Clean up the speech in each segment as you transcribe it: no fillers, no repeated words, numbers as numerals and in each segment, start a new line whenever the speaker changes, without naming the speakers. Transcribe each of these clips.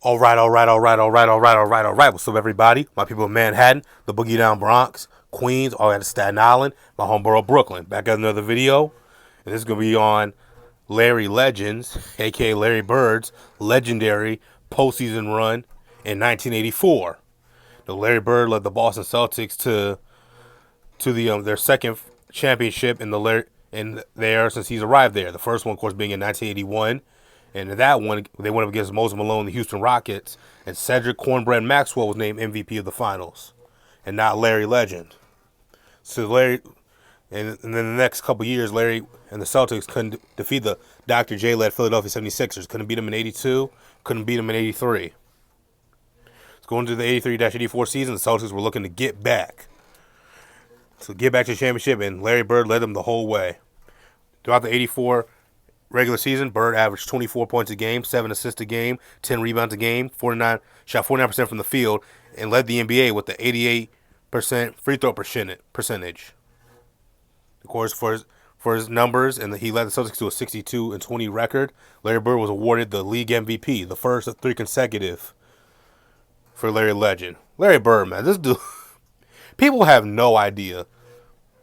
All right. What's up, everybody? My people in Manhattan, the Boogie Down Bronx, Queens, all out of Staten Island, my home borough, Brooklyn. Back at another video, and this is going to be on Larry Legends, a.k.a. Larry Bird's legendary postseason run in 1984. The Larry Bird led the Boston Celtics to their second championship in there since he's arrived there. The first one, of course, being in 1981. And in that one, they went up against Moses Malone, the Houston Rockets, and Cedric Cornbread Maxwell was named MVP of the finals, and not Larry Legend. So and then the next couple years, Larry and the Celtics couldn't defeat the Dr. J-led Philadelphia 76ers. Couldn't beat them in 82, couldn't beat them in 83. So going into the 83-84 season, the Celtics were looking to get back. So get back to the championship, and Larry Bird led them the whole way. Throughout the 84 regular season, Bird averaged 24 points a game, 7 assists a game, 10 rebounds a game, shot 49% from the field, and led the NBA with the 88% free throw percentage. Of course, for his numbers, and he led the Celtics to a 62-20 record. Larry Bird was awarded the league MVP, the first of 3 consecutive for Larry Legend. Larry Bird, man, this dude, people have no idea.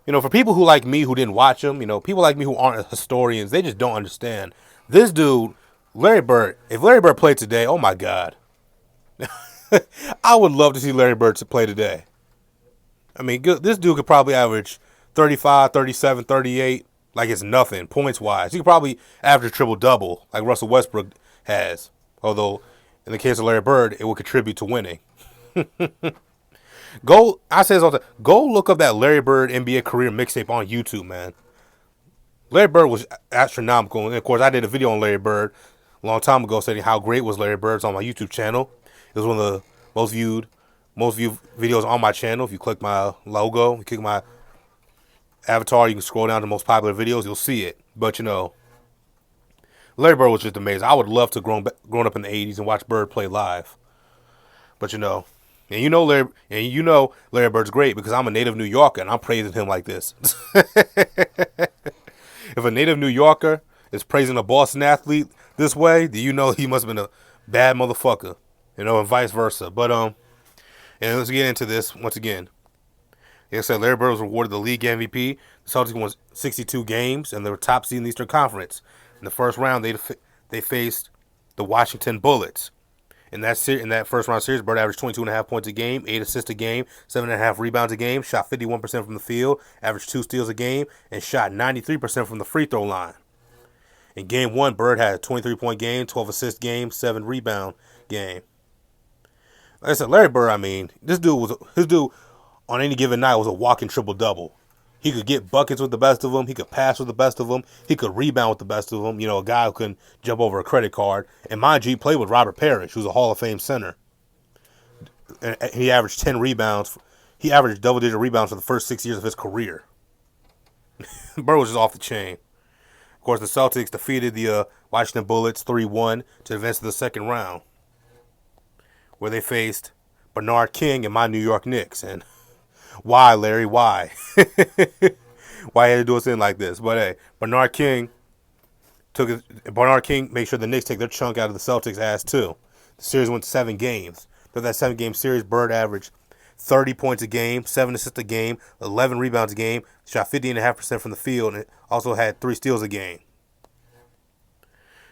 You know, for people who like me who didn't watch him, people like me who aren't historians, they just don't understand. This dude, Larry Bird, if Larry Bird played today, oh my God. I would love to see Larry Bird to play today. I mean, this dude could probably average 35, 37, 38 like it's nothing, points-wise. He could probably average a triple-double like Russell Westbrook has. Although, in the case of Larry Bird, it would contribute to winning. I say this all the time, go look up that Larry Bird NBA career mixtape on YouTube, man. Larry Bird was astronomical. And of course, I did a video on Larry Bird a long time ago saying how great was Larry Bird's on my YouTube channel. It was one of the most viewed videos on my channel. If you click my logo, you click my avatar, you can scroll down to most popular videos, you'll see it. But Larry Bird was just amazing. I would love to grown up in the 80s and watch Bird play live. But Larry Bird's great because I'm a native New Yorker and I'm praising him like this. If a native New Yorker is praising a Boston athlete this way, do you know he must have been a bad motherfucker, and vice versa. But and let's get into this once again. Like I said, Larry Bird was awarded the league MVP. The Celtics won 62 games and they were top seed in the Eastern Conference. In the first round, they faced the Washington Bullets. In that first round series, Bird averaged 22.5 points a game, 8 assists a game, 7.5 rebounds a game, shot 51% from the field, averaged 2 steals a game, and shot 93% from the free throw line. In Game 1, Bird had a 23-point game, 12 assist game, 7 rebound game. Like I said, Larry Bird, I mean, his dude on any given night was a walking triple-double. He could get buckets with the best of them. He could pass with the best of them. He could rebound with the best of them. A guy who couldn't jump over a credit card. And mind you, he played with Robert Parrish, who's a Hall of Fame center. And he averaged 10 rebounds. He averaged double-digit rebounds for the first 6 years of his career. Bird was just off the chain. Of course, the Celtics defeated the Washington Bullets 3-1 to advance to the second round, where they faced Bernard King and my New York Knicks. And why, Larry? Why? Why had to do a thing like this? But hey, Bernard King made sure the Knicks take their chunk out of the Celtics' ass too. The series went 7 games. Through that 7-game series, Bird averaged 30 points a game, 7 assists a game, 11 rebounds a game, shot 50.5% from the field, and also had 3 steals a game.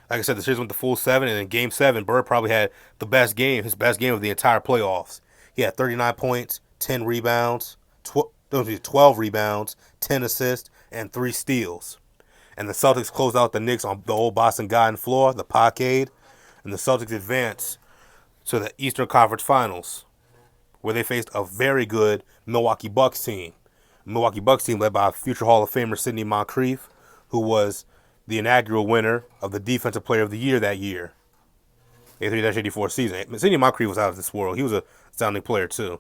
Like I said, the series went to full 7, and in Game 7, Bird probably had his best game of the entire playoffs. He had 39 points, 10 rebounds, 12 rebounds, 10 assists, and 3 steals. And the Celtics closed out the Knicks on the old Boston Garden floor, the Parkade, and the Celtics advanced to the Eastern Conference Finals, where they faced a very good Milwaukee Bucks team. Milwaukee Bucks team led by future Hall of Famer Sidney Moncrief, who was the inaugural winner of the Defensive Player of the Year that year, 83-84 season. Sidney Moncrief was out of this world. He was a astounding player too.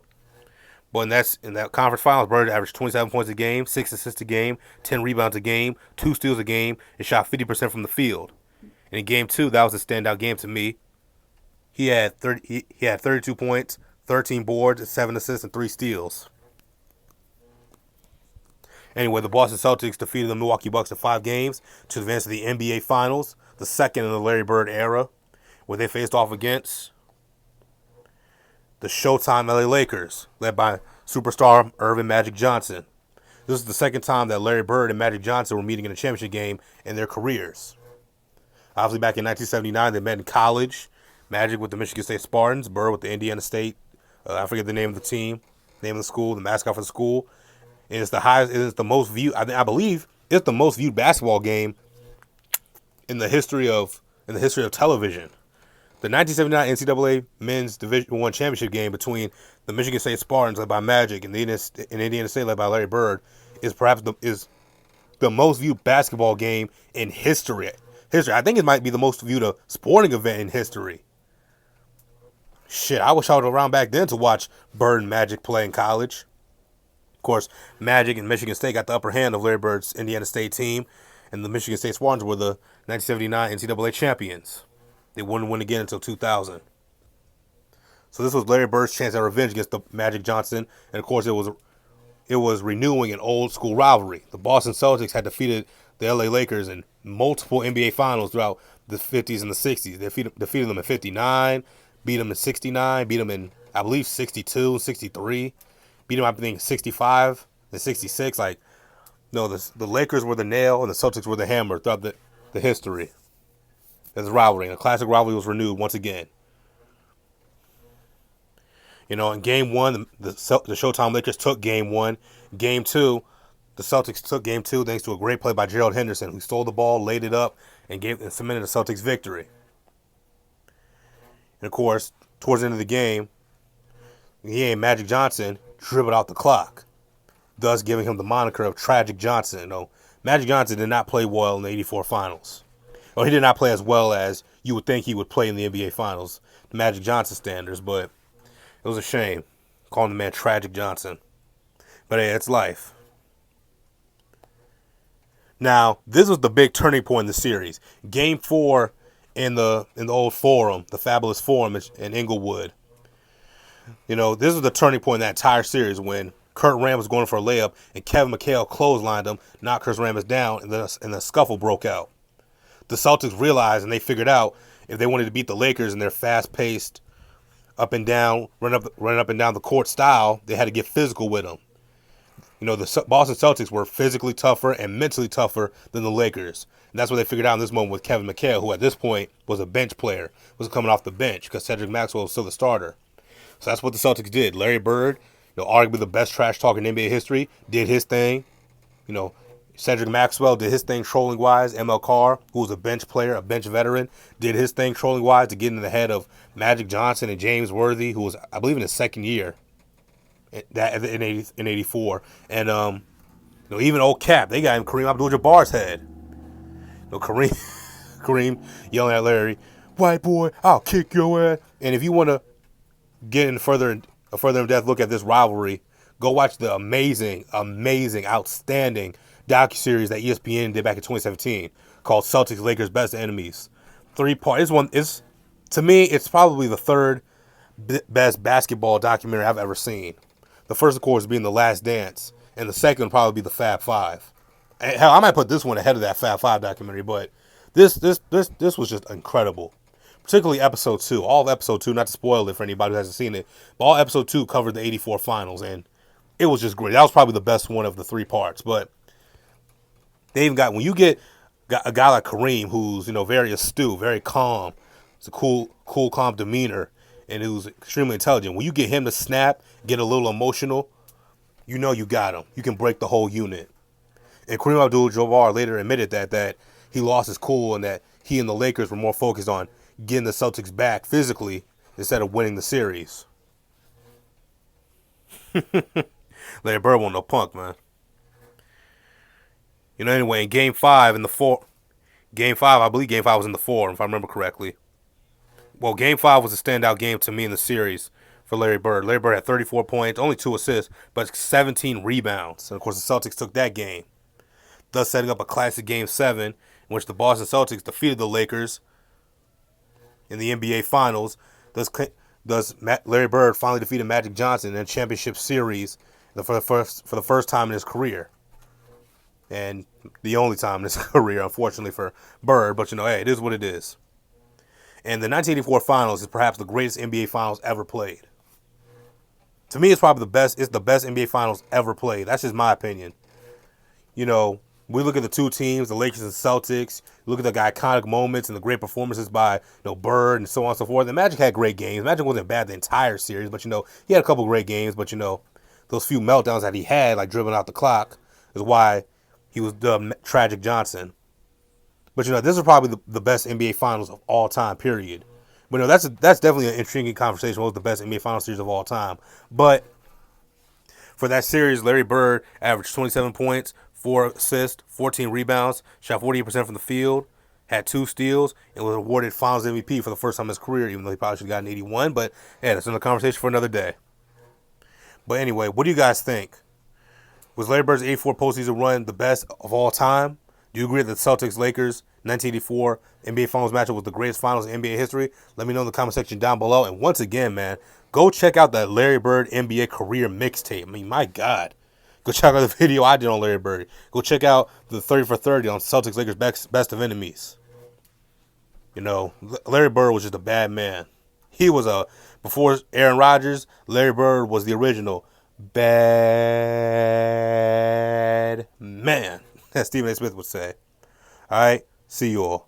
But in that conference finals, Bird averaged 27 points a game, 6 assists a game, 10 rebounds a game, 2 steals a game, and shot 50% from the field. And in Game 2, that was a standout game to me. He had 32 points, 13 boards, 7 assists, and 3 steals. Anyway, the Boston Celtics defeated the Milwaukee Bucks in 5 games to advance to the NBA Finals, the second in the Larry Bird era, where they faced off against the Showtime LA Lakers, led by superstar Irvin Magic Johnson. This is the second time that Larry Bird and Magic Johnson were meeting in a championship game in their careers. Obviously, back in 1979, they met in college. Magic with the Michigan State Spartans, Bird with the Indiana State. I forget the name of the team, name of the school, the mascot for the school. And it's the highest. It is the most viewed. I believe it's the most viewed basketball game in the history of television. The 1979 NCAA Men's Division I championship game between the Michigan State Spartans, led by Magic, and Indiana State, led by Larry Bird, is perhaps the most viewed basketball game in history. I think it might be the most viewed sporting event in history. Shit, I wish I was around back then to watch Bird and Magic play in college. Of course, Magic and Michigan State got the upper hand of Larry Bird's Indiana State team, and the Michigan State Spartans were the 1979 NCAA champions. They wouldn't win again until 2000. So this was Larry Bird's chance at revenge against the Magic Johnson, and of course it was renewing an old school rivalry. The Boston Celtics had defeated the LA Lakers in multiple NBA finals throughout the 50s and the 60s. They defeated them in 59, beat them in 69, beat them in, I believe, 62, 63, beat them, I think, 65 and 66. Like, no, the Lakers were the nail and the Celtics were the hammer throughout the history. As a rivalry, and a classic rivalry was renewed once again. You know, in Game 1, the Showtime Lakers took Game 1. Game 2, the Celtics took Game 2 thanks to a great play by Gerald Henderson, who stole the ball, laid it up, and cemented the Celtics' victory. And of course, towards the end of the game, he and Magic Johnson dribbled out the clock, thus giving him the moniker of Tragic Johnson. You know, Magic Johnson did not play well in the '84 finals. Well, he did not play as well as you would think he would play in the NBA Finals, the Magic Johnson standards, but it was a shame calling the man Tragic Johnson. But hey, it's life. Now, this was the big turning point in the series. Game 4 in the old Forum, the fabulous Forum in Inglewood. You know, this was the turning point in that entire series when Kurt Rambis was going for a layup and Kevin McHale clotheslined him, knocked Kurt Rambis down, and the scuffle broke out. The Celtics realized and they figured out if they wanted to beat the Lakers in their fast-paced, up and down, run up and down the court style, they had to get physical with them. You know, the Boston Celtics were physically tougher and mentally tougher than the Lakers. And that's what they figured out in this moment with Kevin McHale, who at this point was a bench player, was coming off the bench because Cedric Maxwell was still the starter. So that's what the Celtics did. Larry Bird, you know, arguably the best trash talker in NBA history, did his thing. You know, Cedric Maxwell did his thing trolling-wise. ML Carr, who was a bench player, a bench veteran, did his thing trolling-wise to get in the head of Magic Johnson and James Worthy, who was, I believe, in his second year in 84. And, you know, even old Cap, they got him Kareem Abdul-Jabbar's head. You know, Kareem yelling at Larry, "White boy, I'll kick your ass." And if you want to get a further in-depth look at this rivalry, go watch the amazing, outstanding docuseries that ESPN did back in 2017 called Celtics Lakers Best Enemies. 3-part. To me, it's probably the third best basketball documentary I've ever seen. The first, of course, being The Last Dance, and the second would probably be the Fab Five. And hell, I might put this one ahead of that Fab Five documentary, but this was just incredible. Particularly episode 2. All of episode 2, not to spoil it for anybody who hasn't seen it, but all episode 2 covered the 84 finals, and it was just great. That was probably the best one of the 3 parts, but they even got, when you get a guy like Kareem, who's, you know, very astute, very calm, it's a cool, calm demeanor, and who's extremely intelligent. When you get him to snap, get a little emotional, you know you got him. You can break the whole unit. And Kareem Abdul-Jabbar later admitted that he lost his cool and that he and the Lakers were more focused on getting the Celtics back physically instead of winning the series. Larry Bird wasn't no punk, man. You know, anyway, in Game 5 I believe Game 5 was in the Forum, if I remember correctly. Well, Game 5 was a standout game to me in the series for Larry Bird. Larry Bird had 34 points, only 2 assists, but 17 rebounds. And, of course, the Celtics took that game, thus setting up a classic Game 7 in which the Boston Celtics defeated the Lakers in the NBA Finals. Thus Larry Bird finally defeated Magic Johnson in a championship series for the first time in his career. And the only time in his career, unfortunately, for Bird. But, you know, hey, it is what it is. And the 1984 Finals is perhaps the greatest NBA Finals ever played. To me, it's probably the best. It's the best NBA Finals ever played. That's just my opinion. You know, we look at the two teams, the Lakers and Celtics. Look at the iconic moments and the great performances by Bird and so on and so forth. The Magic had great games. Magic wasn't bad the entire series, but he had a couple great games. But those few meltdowns that he had, like dribbling out the clock, is why he was dubbed Tragic Johnson. But this is probably the best NBA Finals of all time. Period. But that's definitely an intriguing conversation. What was the best NBA Finals series of all time? But for that series, Larry Bird averaged 27 points, 4 assists, 14 rebounds, shot 48% from the field, had 2 steals, and was awarded Finals MVP for the first time in his career, even though he probably should have gotten 81. But yeah, that's another conversation for another day. But anyway, what do you guys think? Was Larry Bird's 84 postseason run the best of all time? Do you agree that the Celtics-Lakers 1984 NBA Finals matchup was the greatest finals in NBA history? Let me know in the comment section down below. And once again, man, go check out that Larry Bird NBA career mixtape. I mean, my God. Go check out the video I did on Larry Bird. Go check out the 30 for 30 on Celtics-Lakers best of enemies. Larry Bird was just a bad man. He was before Aaron Rodgers, Larry Bird was the original bad man, as Stephen A. Smith would say. All right, see you all.